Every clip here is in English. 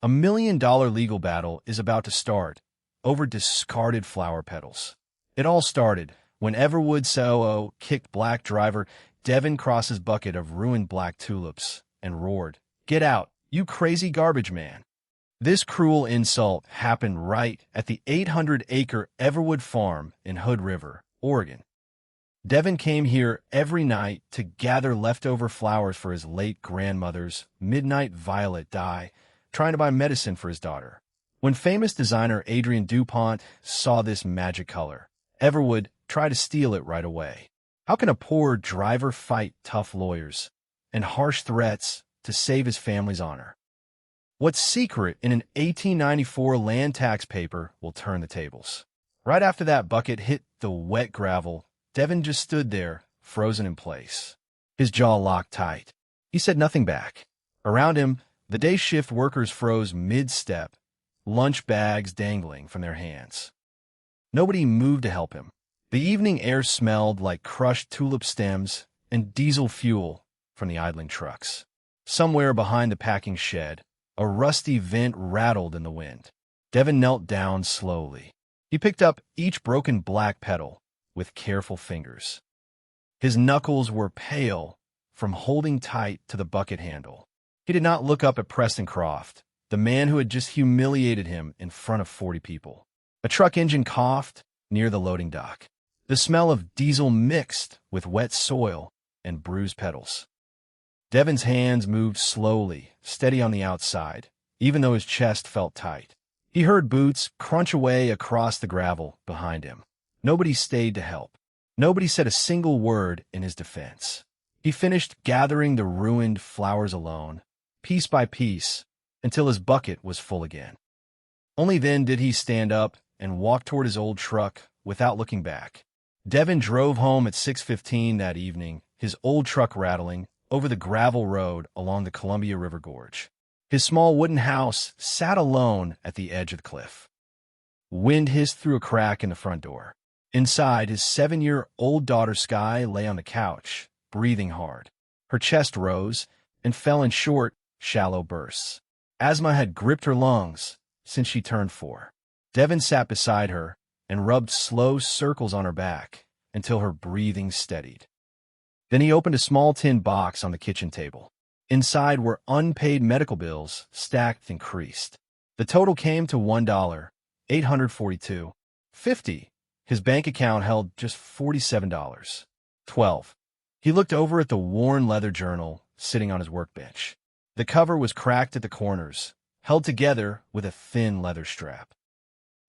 $1 million legal battle is about to start over discarded flower petals. It all started when Everwood Sao kicked black driver Devin across his bucket of ruined black tulips and roared, "Get out, you crazy garbage man." This cruel insult happened right at the 800-acre Everwood farm in Hood River, Oregon. Devin came here every night to gather leftover flowers for his late grandmother's midnight violet dye, trying to buy medicine for his daughter. When famous designer Adrian DuPont saw this magic color, Everwood tried to steal it right away. How can a poor driver fight tough lawyers and harsh threats to save his family's honor? What secret in an 1894 land tax paper will turn the tables? Right after that bucket hit the wet gravel, Devin just stood there, frozen in place. His jaw locked tight. He said nothing back. Around him, the day shift workers froze mid-step, lunch bags dangling from their hands. Nobody moved to help him. The evening air smelled like crushed tulip stems and diesel fuel from the idling trucks. Somewhere behind the packing shed, a rusty vent rattled in the wind. Devin knelt down slowly. He picked up each broken black petal with careful fingers. His knuckles were pale from holding tight to the bucket handle. He did not look up at Preston Croft, the man who had just humiliated him in front of 40 people. A truck engine coughed near the loading dock. The smell of diesel mixed with wet soil and bruised petals. Devin's hands moved slowly, steady on the outside, even though his chest felt tight. He heard boots crunch away across the gravel behind him. Nobody stayed to help. Nobody said a single word in his defense. He finished gathering the ruined flowers alone, piece by piece, until his bucket was full again. Only then did he stand up and walk toward his old truck without looking back. Devin drove home at 6:15 that evening, his old truck rattling over the gravel road along the Columbia River Gorge. His small wooden house sat alone at the edge of the cliff. Wind hissed through a crack in the front door. Inside, his 7-year-old daughter Sky lay on the couch, breathing hard. Her chest rose and fell in short, shallow bursts. Asthma had gripped her lungs since she turned 4. Devin sat beside her and rubbed slow circles on her back until her breathing steadied. Then he opened a small tin box on the kitchen table. Inside were unpaid medical bills stacked and creased. The total came to $1,842.50. His bank account held just $47.12. He looked over at the worn leather journal sitting on his workbench. The cover was cracked at the corners, held together with a thin leather strap.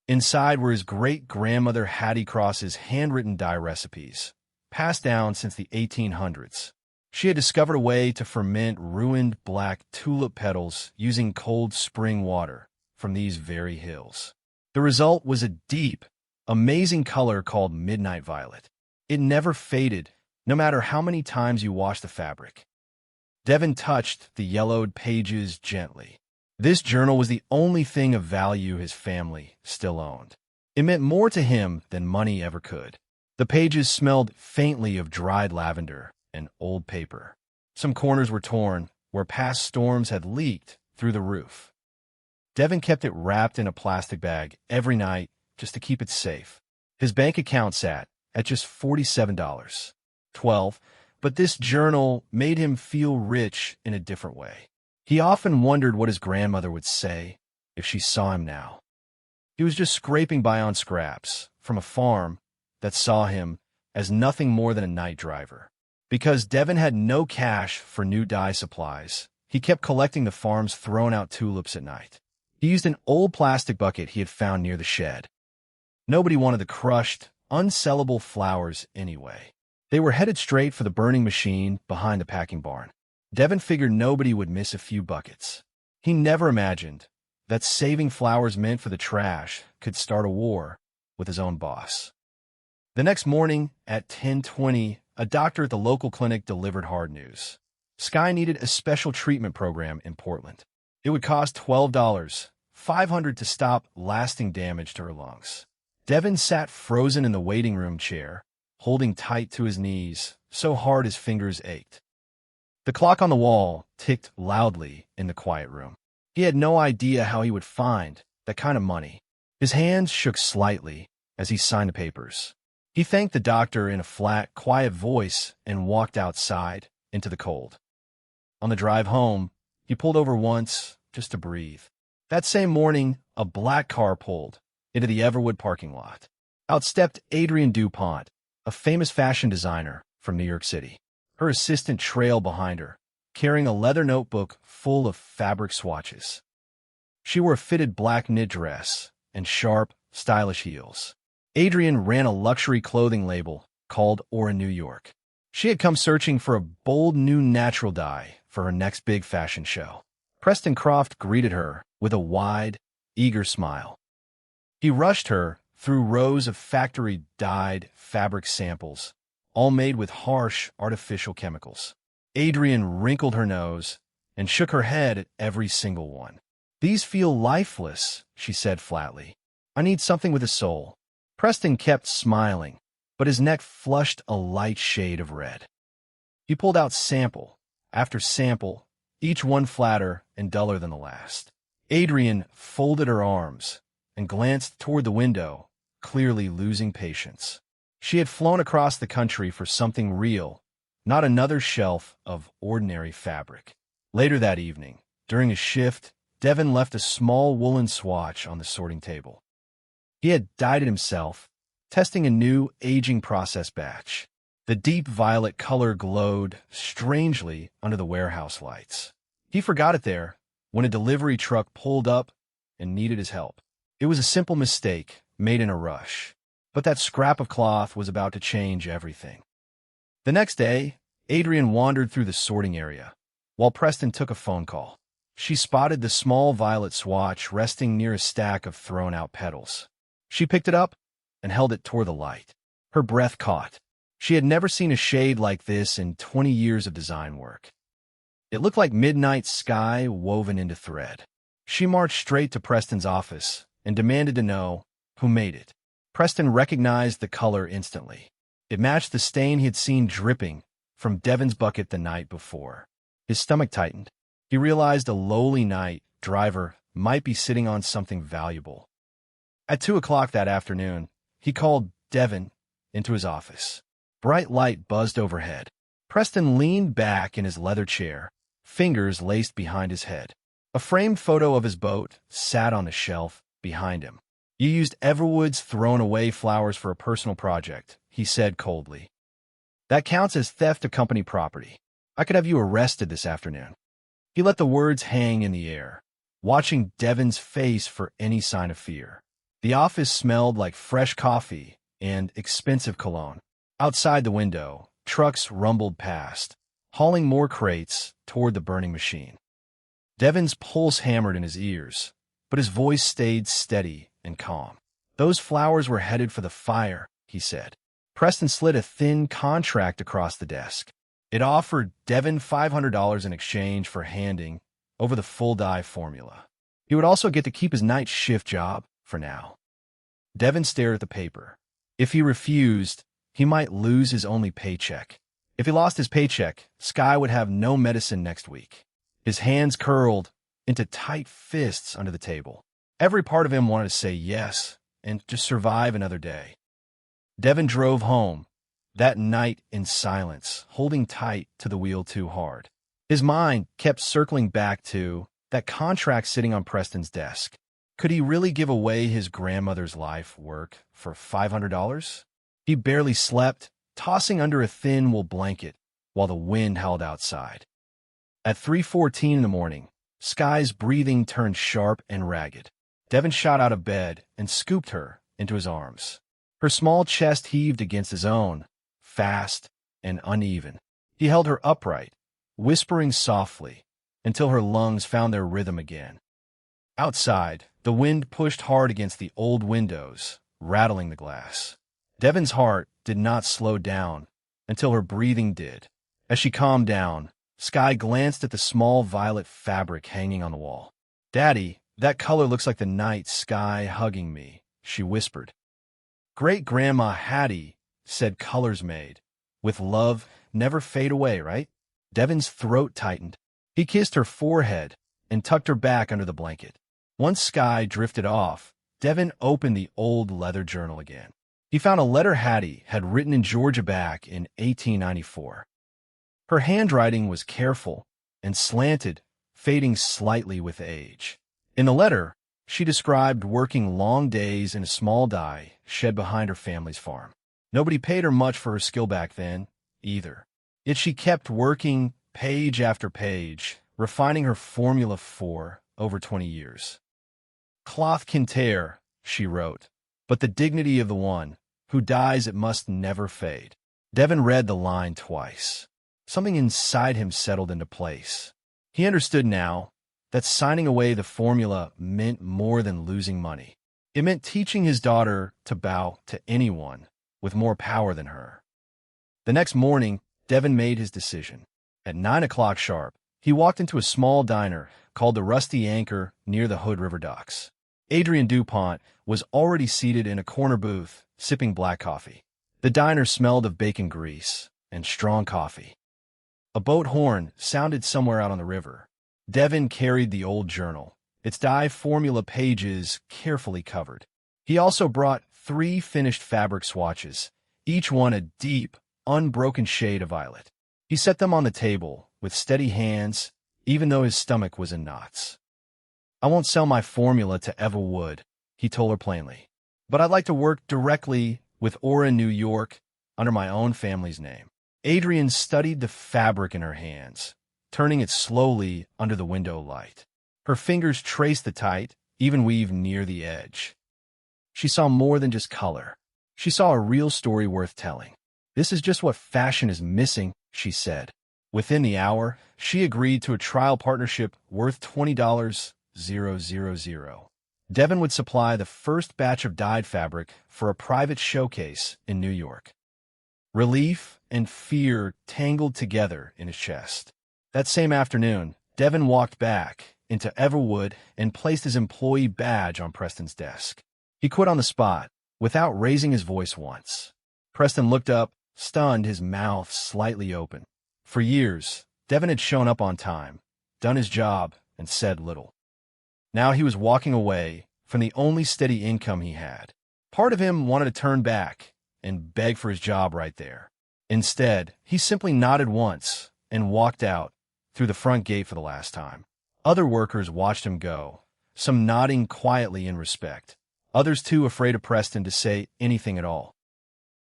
Inside were his great-grandmother Hattie Cross's handwritten dye recipes, passed down since the 1800s. She had discovered a way to ferment ruined black tulip petals using cold spring water from these very hills. The result was a deep, amazing color called midnight violet. It never faded, no matter how many times you washed the fabric. Devin touched the yellowed pages gently. This journal was the only thing of value his family still owned. It meant more to him than money ever could. The pages smelled faintly of dried lavender and old paper. Some corners were torn, where past storms had leaked through the roof. Devin kept it wrapped in a plastic bag every night just to keep it safe. His bank account sat at just $47.12, but this journal made him feel rich in a different way. He often wondered what his grandmother would say if she saw him now. He was just scraping by on scraps from a farm that saw him as nothing more than a night driver. Because Devin had no cash for new dye supplies, he kept collecting the farm's thrown-out tulips at night. He used an old plastic bucket he had found near the shed. Nobody wanted the crushed, unsellable flowers anyway. They were headed straight for the burning machine behind the packing barn. Devin figured nobody would miss a few buckets. He never imagined that saving flowers meant for the trash could start a war with his own boss. The next morning at 10:20, a doctor at the local clinic delivered hard news. Sky needed a special treatment program in Portland. It would cost $12,500 to stop lasting damage to her lungs. Devin sat frozen in the waiting room chair, holding tight to his knees, so hard his fingers ached. The clock on the wall ticked loudly in the quiet room. He had no idea how he would find that kind of money. His hands shook slightly as he signed the papers. He thanked the doctor in a flat, quiet voice and walked outside into the cold. On the drive home, he pulled over once just to breathe. That same morning, a black car pulled into the Everwood parking lot. Out stepped Adrienne DuPont, a famous fashion designer from New York City. Her assistant trailed behind her, carrying a leather notebook full of fabric swatches. She wore a fitted black knit dress and sharp, stylish heels. Adrienne ran a luxury clothing label called Aura New York. She had come searching for a bold new natural dye for her next big fashion show. Preston Croft greeted her with a wide, eager smile. He rushed her through rows of factory-dyed fabric samples, all made with harsh, artificial chemicals. Adrienne wrinkled her nose and shook her head at every single one. "These feel lifeless," she said flatly. "I need something with a soul." Preston kept smiling, but his neck flushed a light shade of red. He pulled out sample after sample, each one flatter and duller than the last. Adrienne folded her arms and glanced toward the window, clearly losing patience. She had flown across the country for something real, not another shelf of ordinary fabric. Later that evening, during a shift, Devin left a small woolen swatch on the sorting table. He had dyed it himself, testing a new aging process batch. The deep violet color glowed strangely under the warehouse lights. He forgot it there when a delivery truck pulled up and needed his help. It was a simple mistake made in a rush, but that scrap of cloth was about to change everything. The next day, Adrienne wandered through the sorting area, while Preston took a phone call. She spotted the small violet swatch resting near a stack of thrown-out petals. She picked it up and held it toward the light. Her breath caught. She had never seen a shade like this in 20 years of design work. It looked like midnight sky woven into thread. She marched straight to Preston's office and demanded to know who made it. Preston recognized the color instantly. It matched the stain he had seen dripping from Devin's bucket the night before. His stomach tightened. He realized a lowly night driver might be sitting on something valuable. At 2 o'clock that afternoon, he called Devin into his office. Bright light buzzed overhead. Preston leaned back in his leather chair, fingers laced behind his head. A framed photo of his boat sat on the shelf behind him. "You used Everwood's thrown-away flowers for a personal project," he said coldly. "That counts as theft of company property. I could have you arrested this afternoon." He let the words hang in the air, watching Devin's face for any sign of fear. The office smelled like fresh coffee and expensive cologne. Outside the window, trucks rumbled past, hauling more crates toward the burning machine. Devin's pulse hammered in his ears, but his voice stayed steady and calm. "Those flowers were headed for the fire," he said. Preston slid a thin contract across the desk. It offered Devin $500 in exchange for handing over the full dye formula. He would also get to keep his night shift job for now. Devin stared at the paper. If he refused, he might lose his only paycheck. If he lost his paycheck, Sky would have no medicine next week. His hands curled into tight fists under the table. Every part of him wanted to say yes and just survive another day. Devin drove home that night in silence, holding tight to the wheel too hard. His mind kept circling back to that contract sitting on Preston's desk. Could he really give away his grandmother's life work for $500? He barely slept, tossing under a thin wool blanket while the wind howled outside. At 3:14 in the morning, Sky's breathing turned sharp and ragged. Devin shot out of bed and scooped her into his arms. Her small chest heaved against his own, fast and uneven. He held her upright, whispering softly until her lungs found their rhythm again. Outside, the wind pushed hard against the old windows, rattling the glass. Devin's heart did not slow down until her breathing did. As she calmed down, Sky glanced at the small violet fabric hanging on the wall. "Daddy, that color looks like the night sky hugging me," she whispered. "Great-Grandma Hattie said colors made with love never fade away, right?" Devin's throat tightened. He kissed her forehead and tucked her back under the blanket. Once Sky drifted off, Devin opened the old leather journal again. He found a letter Hattie had written in Georgia back in 1894. Her handwriting was careful and slanted, fading slightly with age. In the letter, she described working long days in a small dye shed behind her family's farm. Nobody paid her much for her skill back then, either. Yet she kept working page after page, refining her formula for over 20 years. "Cloth can tear," she wrote, "but the dignity of the one who dyes it must never fade." Devin read the line twice. Something inside him settled into place. He understood now that signing away the formula meant more than losing money. It meant teaching his daughter to bow to anyone with more power than her. The next morning, Devin made his decision. At 9 o'clock sharp, he walked into a small diner called the Rusty Anchor near the Hood River docks. Adrian DuPont was already seated in a corner booth, sipping black coffee. The diner smelled of bacon grease and strong coffee. A boat horn sounded somewhere out on the river. Devin carried the old journal, its dye formula pages carefully covered. He also brought 3 finished fabric swatches, each one a deep, unbroken shade of violet. He set them on the table with steady hands, even though his stomach was in knots. "I won't sell my formula to Eva Wood," he told her plainly. "But I'd like to work directly with Aura in New York under my own family's name." Adrian studied the fabric in her hands, turning it slowly under the window light. Her fingers traced the tight, even weave near the edge. She saw more than just color. She saw a real story worth telling. "This is just what fashion is missing," she said. Within the hour, she agreed to a trial partnership worth $20,000. Devin would supply the first batch of dyed fabric for a private showcase in New York. Relief and fear tangled together in his chest. That same afternoon, Devin walked back into Everwood and placed his employee badge on Preston's desk. He quit on the spot, without raising his voice once. Preston looked up, stunned, his mouth slightly open. For years, Devin had shown up on time, done his job, and said little. Now he was walking away from the only steady income he had. Part of him wanted to turn back and beg for his job right there. Instead, he simply nodded once and walked out through the front gate for the last time. Other workers watched him go, some nodding quietly in respect, others too afraid of Preston to say anything at all.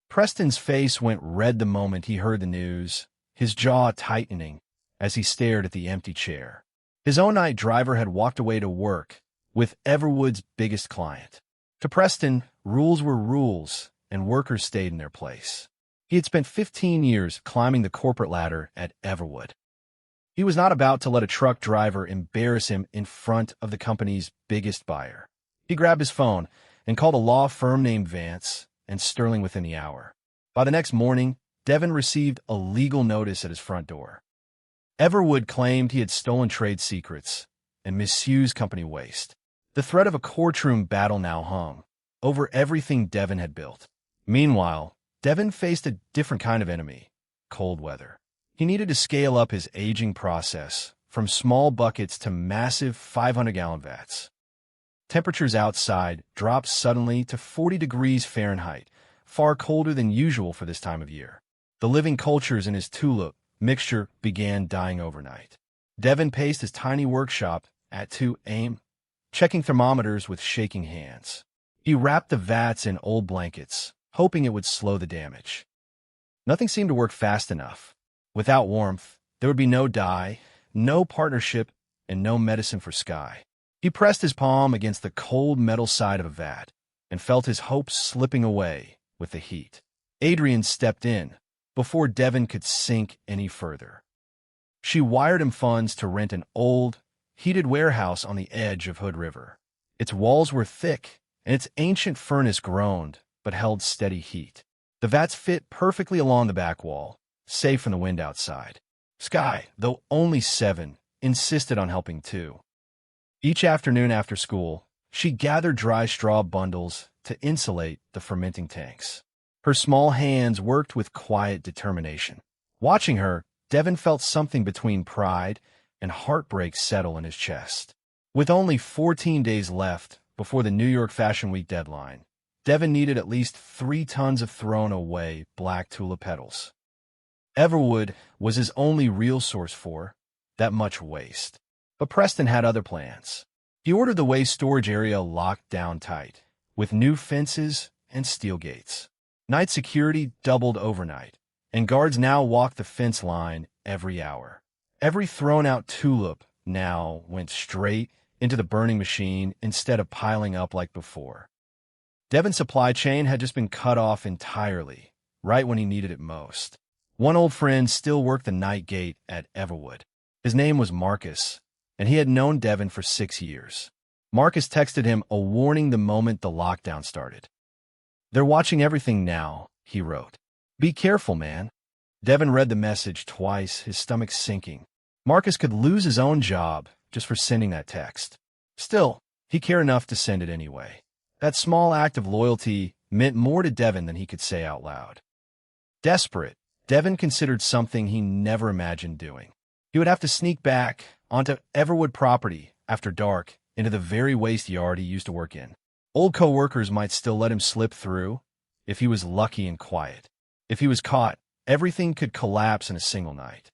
Preston's face went red the moment he heard the news, his jaw tightening as he stared at the empty chair. His own night driver had walked away to work with Everwood's biggest client. To Preston, rules were rules, and workers stayed in their place. He had spent 15 years climbing the corporate ladder at Everwood. He was not about to let a truck driver embarrass him in front of the company's biggest buyer. He grabbed his phone and called a law firm named Vance and Sterling within the hour. By the next morning, Devin received a legal notice at his front door. Everwood claimed he had stolen trade secrets and misused company waste. The threat of a courtroom battle now hung over everything Devin had built. Meanwhile, Devin faced a different kind of enemy, cold weather. He needed to scale up his aging process from small buckets to massive 500-gallon vats. Temperatures outside dropped suddenly to 40 degrees Fahrenheit, far colder than usual for this time of year. The living cultures in his tulip mixture began dying overnight. Devin paced his tiny workshop at 2 a.m., checking thermometers with shaking hands. He wrapped the vats in old blankets, hoping it would slow the damage. Nothing seemed to work fast enough. Without warmth, there would be no dye, no partnership, and no medicine for Sky. He pressed his palm against the cold metal side of a vat and felt his hopes slipping away with the heat. Adrian stepped in before Devin could sink any further. She wired him funds to rent an old, heated warehouse on the edge of Hood River. Its walls were thick, and its ancient furnace groaned but held steady heat. The vats fit perfectly along the back wall, safe from the wind outside. Sky, though only 7, insisted on helping too. Each afternoon after school, she gathered dry straw bundles to insulate the fermenting tanks. Her small hands worked with quiet determination. Watching her, Devin felt something between pride and heartbreak settle in his chest. With only 14 days left before the New York Fashion Week deadline, Devin needed at least 3 tons of thrown-away black tulip petals. Everwood was his only real source for that much waste. But Preston had other plans. He ordered the waste storage area locked down tight, with new fences and steel gates. Night security doubled overnight, and guards now walked the fence line every hour. Every thrown-out tulip now went straight into the burning machine instead of piling up like before. Devin's supply chain had just been cut off entirely, right when he needed it most. One old friend still worked the night gate at Everwood. His name was Marcus, and he had known Devin for 6 years. Marcus texted him a warning the moment the lockdown started. "They're watching everything now," he wrote. "Be careful, man." Devin read the message twice, his stomach sinking. Marcus could lose his own job just for sending that text. Still, he cared enough to send it anyway. That small act of loyalty meant more to Devin than he could say out loud. Desperate, Devin considered something he never imagined doing. He would have to sneak back onto Everwood property after dark into the very waste yard he used to work in. Old co-workers might still let him slip through if he was lucky and quiet. If he was caught, everything could collapse in a single night.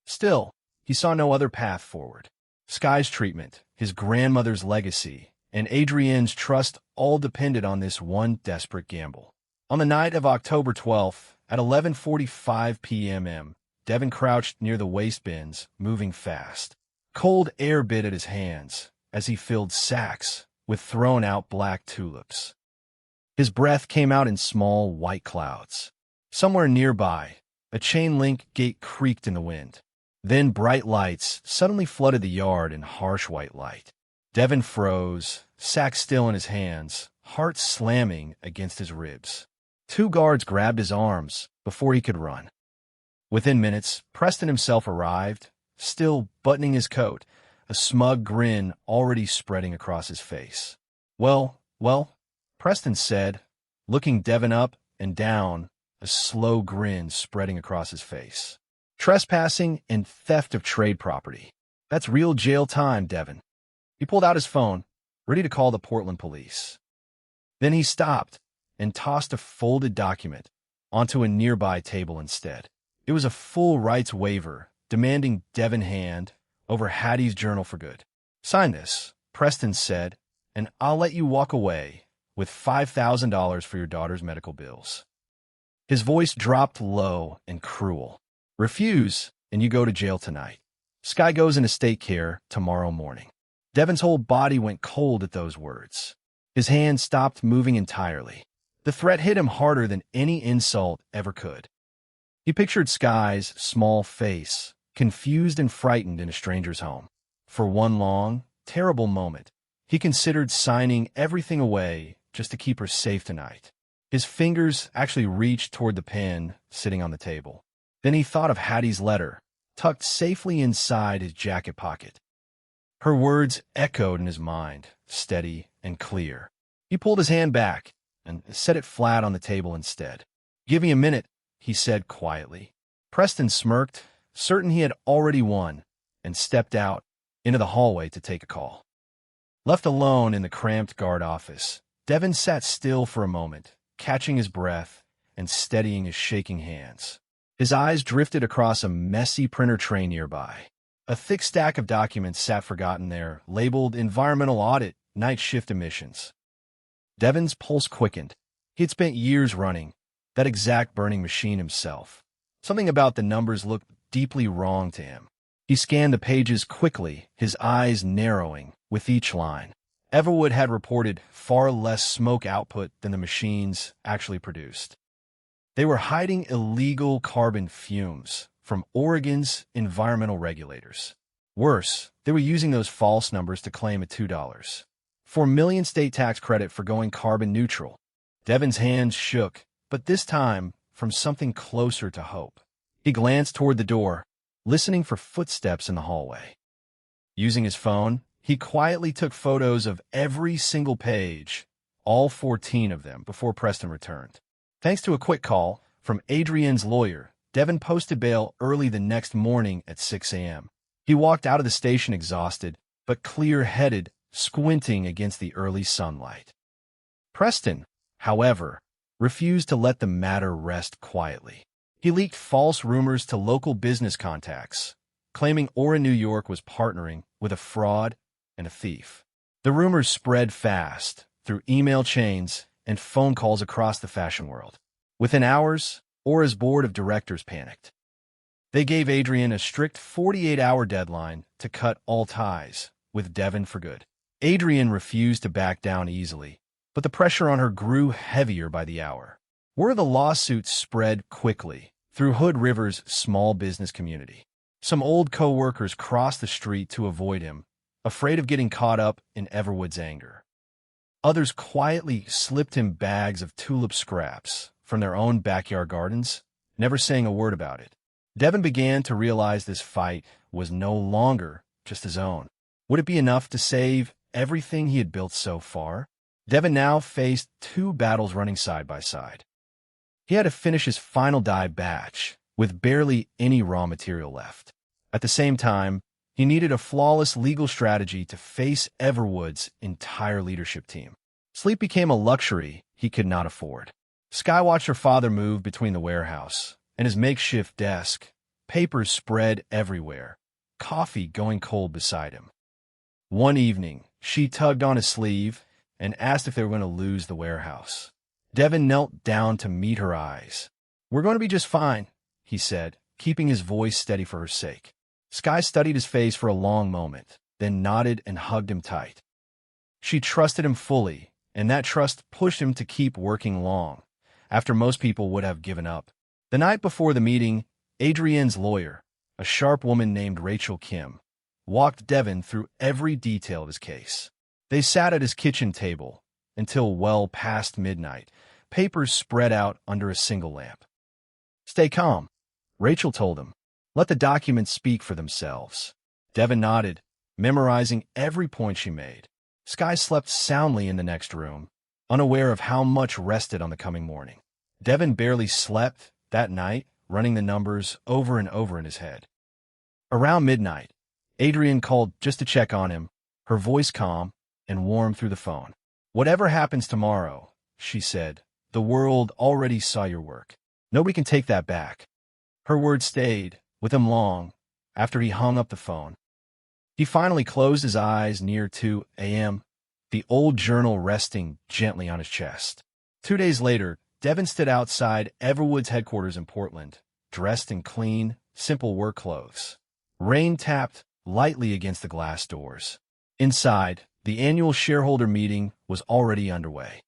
Still, he saw no other path forward. Sky's treatment, his grandmother's legacy, and Adrienne's trust all depended on this one desperate gamble. On the night of October 12th, at 11:45 p.m., Devin crouched near the waste bins, moving fast. Cold air bit at his hands as he filled sacks with thrown-out black tulips. His breath came out in small white clouds. Somewhere nearby, a chain-link gate creaked in the wind. Then bright lights suddenly flooded the yard in harsh white light. Devin froze, sack still in his hands, heart slamming against his ribs. 2 guards grabbed his arms before he could run. Within minutes, Preston himself arrived, still buttoning his coat, a smug grin already spreading across his face. Well, Preston said, looking Devin up and down, a slow grin spreading across his face. "Trespassing and theft of trade property. That's real jail time, Devin." He pulled out his phone, ready to call the Portland police. Then he stopped and tossed a folded document onto a nearby table instead. It was a full rights waiver demanding Devin hand over Hattie's journal for good. "Sign this," Preston said, "and I'll let you walk away with $5,000 for your daughter's medical bills." His voice dropped low and cruel. "Refuse, and you go to jail tonight. Sky goes into state care tomorrow morning." Devin's whole body went cold at those words. His hand stopped moving entirely. The threat hit him harder than any insult ever could. He pictured Sky's small face, confused and frightened in a stranger's home. For one long, terrible moment, he considered signing everything away just to keep her safe tonight. His fingers actually reached toward the pen sitting on the table. Then he thought of Hattie's letter, tucked safely inside his jacket pocket. Her words echoed in his mind, steady and clear. He pulled his hand back and set it flat on the table instead. "Give me a minute," he said quietly. Preston smirked, certain he had already won, and stepped out into the hallway to take a call. Left alone in the cramped guard office, Devin sat still for a moment, catching his breath and steadying his shaking hands. His eyes drifted across a messy printer tray nearby. A thick stack of documents sat forgotten there, labeled Environmental Audit, Night Shift Emissions. Devin's pulse quickened. He had spent years running that exact burning machine himself. Something about the numbers looked deeply wrong to him. He scanned the pages quickly, his eyes narrowing with each line. Everwood had reported far less smoke output than the machines actually produced. They were hiding illegal carbon fumes from Oregon's environmental regulators. Worse, they were using those false numbers to claim a $2.4 million state tax credit for going carbon neutral. Devin's hands shook, but this time from something closer to hope. He glanced toward the door, listening for footsteps in the hallway. Using his phone, he quietly took photos of every single page, all 14 of them, before Preston returned. Thanks to a quick call from Adrienne's lawyer, Devin posted bail early the next morning at 6 a.m. He walked out of the station exhausted, but clear-headed, squinting against the early sunlight. Preston, however, refused to let the matter rest quietly. He leaked false rumors to local business contacts, claiming Aura New York was partnering with a fraud and a thief. The rumors spread fast through email chains and phone calls across the fashion world. Within hours, Aura's board of directors panicked. They gave Adrian a strict 48-hour deadline to cut all ties with Devon for good. Adrian refused to back down easily, but the pressure on her grew heavier by the hour. Word of the lawsuits spread quickly through Hood River's small business community. Some old co-workers crossed the street to avoid him, afraid of getting caught up in Everwood's anger. Others quietly slipped him bags of tulip scraps from their own backyard gardens, never saying a word about it. Devon began to realize this fight was no longer just his own. Would it be enough to save everything he had built so far? Devon now faced two battles running side by side. He had to finish his final dye batch with barely any raw material left. At the same time, he needed a flawless legal strategy to face Everwood's entire leadership team. Sleep became a luxury he could not afford. Sky watched her father move between the warehouse and his makeshift desk, papers spread everywhere, coffee going cold beside him. One evening, she tugged on his sleeve and asked if they were going to lose the warehouse. Devon knelt down to meet her eyes. "We're going to be just fine," he said, keeping his voice steady for her sake. Sky studied his face for a long moment, then nodded and hugged him tight. She trusted him fully, and that trust pushed him to keep working long, after most people would have given up. The night before the meeting, Adrienne's lawyer, a sharp woman named Rachel Kim, walked Devon through every detail of his case. They sat at his kitchen table until well past midnight, papers spread out under a single lamp. "Stay calm," Rachel told him. "Let the documents speak for themselves." Devon nodded, memorizing every point she made. Sky slept soundly in the next room, unaware of how much rested on the coming morning. Devon barely slept that night, running the numbers over and over in his head. Around midnight, Adrienne called just to check on him, her voice calm and warm through the phone. "Whatever happens tomorrow," she said, "the world already saw your work. Nobody can take that back." Her words stayed with him long after he hung up the phone. He finally closed his eyes near 2 a.m., the old journal resting gently on his chest. 2 days later, Devon stood outside Everwood's headquarters in Portland, dressed in clean, simple work clothes. Rain tapped lightly against the glass doors. Inside, the annual shareholder meeting was already underway.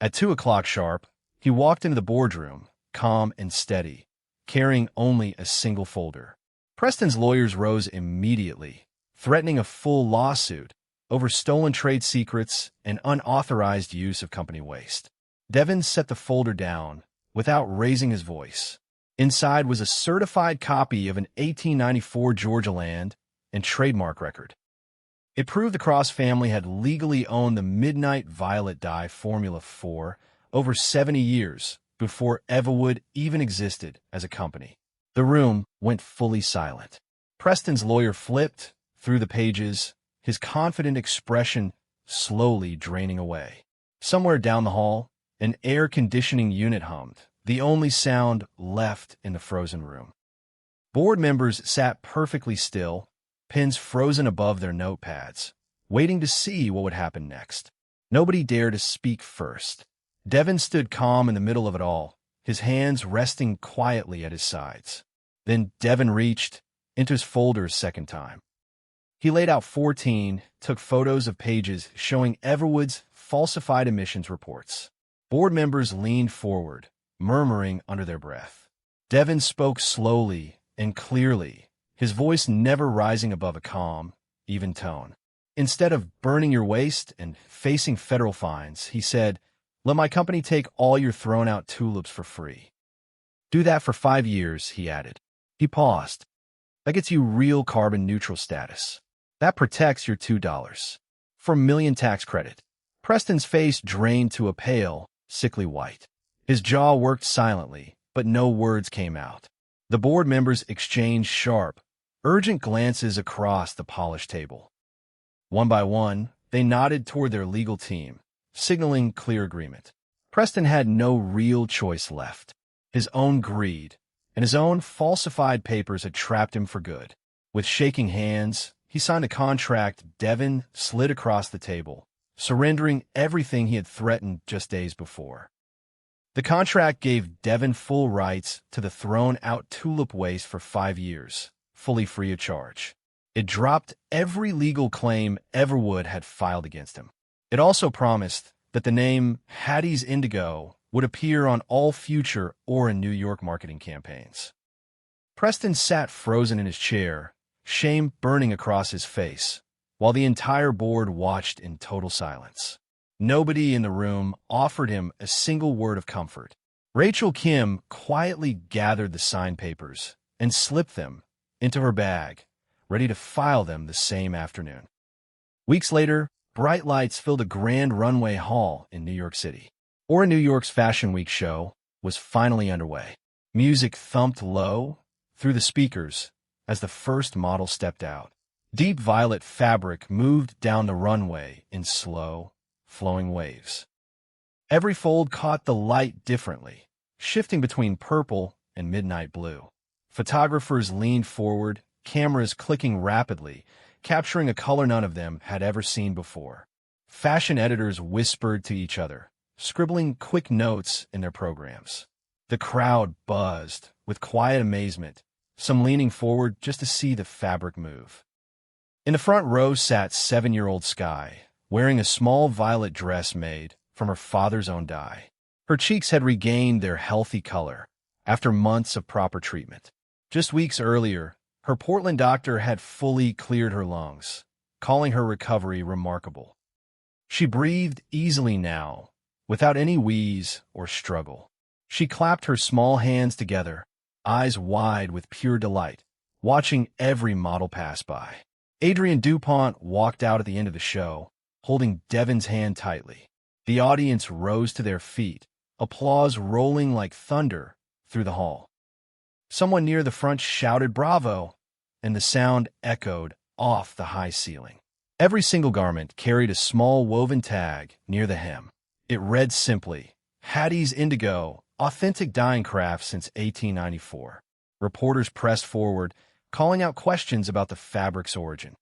At 2 o'clock sharp, he walked into the boardroom, calm and steady, carrying only a single folder. Preston's lawyers rose immediately, threatening a full lawsuit over stolen trade secrets and unauthorized use of company waste. Devon set the folder down without raising his voice. Inside was a certified copy of an 1894 Georgia land and trademark record. It proved the Cross family had legally owned the Midnight Violet dye Formula for over 70 years before Everwood even existed as a company. The room went fully silent. Preston's lawyer flipped through the pages, his confident expression slowly draining away. Somewhere down the hall, an air conditioning unit hummed, the only sound left in the frozen room. Board members sat perfectly still, pens frozen above their notepads, waiting to see what would happen next. Nobody dared to speak first. Devon stood calm in the middle of it all, his hands resting quietly at his sides. Then Devon reached into his folder a second time. He laid out 14, took photos of pages showing Everwood's falsified emissions reports. Board members leaned forward, murmuring under their breath. Devon spoke slowly and clearly, his voice never rising above a calm, even tone. Instead of burning your waste and facing federal fines, he said, "Let my company take all your thrown-out tulips for free. Do that for 5 years," he added. He paused. "That gets you real carbon-neutral status. That protects your $2 for $1 million tax credit." Preston's face drained to a pale, sickly white. His jaw worked silently, but no words came out. The board members exchanged sharp, urgent glances across the polished table. One by one, they nodded toward their legal team, signaling clear agreement. Preston had no real choice left. His own greed and his own falsified papers had trapped him for good. With shaking hands, he signed a contract. Devin slid across the table, surrendering everything he had threatened just days before. The contract gave Devin full rights to the thrown-out tulip waste for 5 years, fully free of charge. It dropped every legal claim Everwood had filed against him. It also promised that the name Hattie's Indigo would appear on all future or in New York marketing campaigns. Preston sat frozen in his chair, shame burning across his face, while the entire board watched in total silence. Nobody in the room offered him a single word of comfort. Rachel Kim quietly gathered the signed papers and slipped them into her bag, ready to file them the same afternoon. Weeks later, bright lights filled a grand runway hall in New York City. Or New York's Fashion Week show was finally underway. Music thumped low through the speakers as the first model stepped out. Deep violet fabric moved down the runway in slow, flowing waves. Every fold caught the light differently, shifting between purple and midnight blue. Photographers leaned forward, cameras clicking rapidly, capturing a color none of them had ever seen before. Fashion editors whispered to each other, scribbling quick notes in their programs. The crowd buzzed with quiet amazement, some leaning forward just to see the fabric move. In the front row sat 7-year-old Sky, wearing a small violet dress made from her father's own dye. Her cheeks had regained their healthy color after months of proper treatment. Just weeks earlier, her Portland doctor had fully cleared her lungs, calling her recovery remarkable. She breathed easily now, without any wheeze or struggle. She clapped her small hands together, eyes wide with pure delight, watching every model pass by. Adrian DuPont walked out at the end of the show, holding Devin's hand tightly. The audience rose to their feet, applause rolling like thunder through the hall. Someone near the front shouted "Bravo!" and the sound echoed off the high ceiling. Every single garment carried a small woven tag near the hem. It read simply, "Hattie's Indigo, authentic dyeing craft since 1894. Reporters pressed forward, calling out questions about the fabric's origin.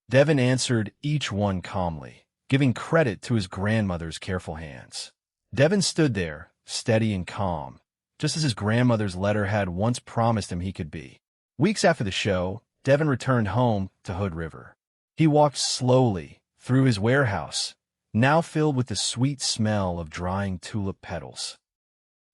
Devin answered each one calmly, giving credit to his grandmother's careful hands. Devin stood there, steady and calm, just as his grandmother's letter had once promised him he could be. Weeks after the show, Devin returned home to Hood River. He walked slowly through his warehouse, now filled with the sweet smell of drying tulip petals.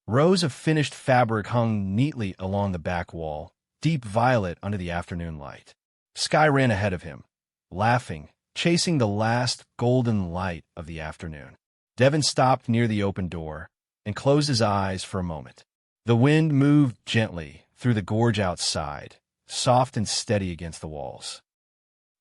Rows of finished fabric hung neatly along the back wall, deep violet under the afternoon light. Sky ran ahead of him, laughing, chasing the last golden light of the afternoon. Devin stopped near the open door and closed his eyes for a moment. The wind moved gently through the gorge outside, soft and steady against the walls.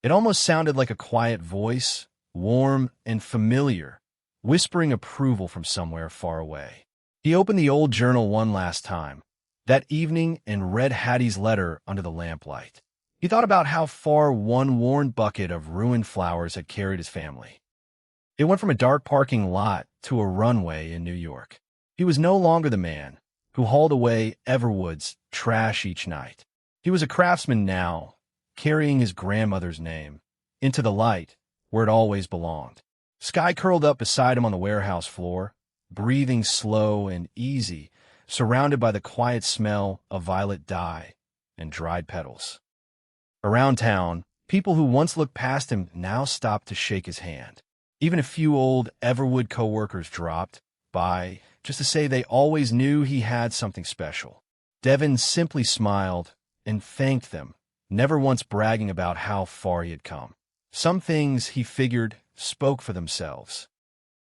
It almost sounded like a quiet voice, warm and familiar, whispering approval from somewhere far away. He opened the old journal one last time, that evening, and read Hattie's letter under the lamplight. He thought about how far one worn bucket of ruined flowers had carried his family. It went from a dark parking lot to a runway in New York. He was no longer the man who hauled away Everwood's trash each night. He was a craftsman now, carrying his grandmother's name into the light where it always belonged. Sky curled up beside him on the warehouse floor, breathing slow and easy, surrounded by the quiet smell of violet dye and dried petals. Around town, people who once looked past him now stopped to shake his hand. Even a few old Everwood coworkers dropped by just to say they always knew he had something special. Devin simply smiled and thanked them, never once bragging about how far he had come. Some things, he figured, spoke for themselves.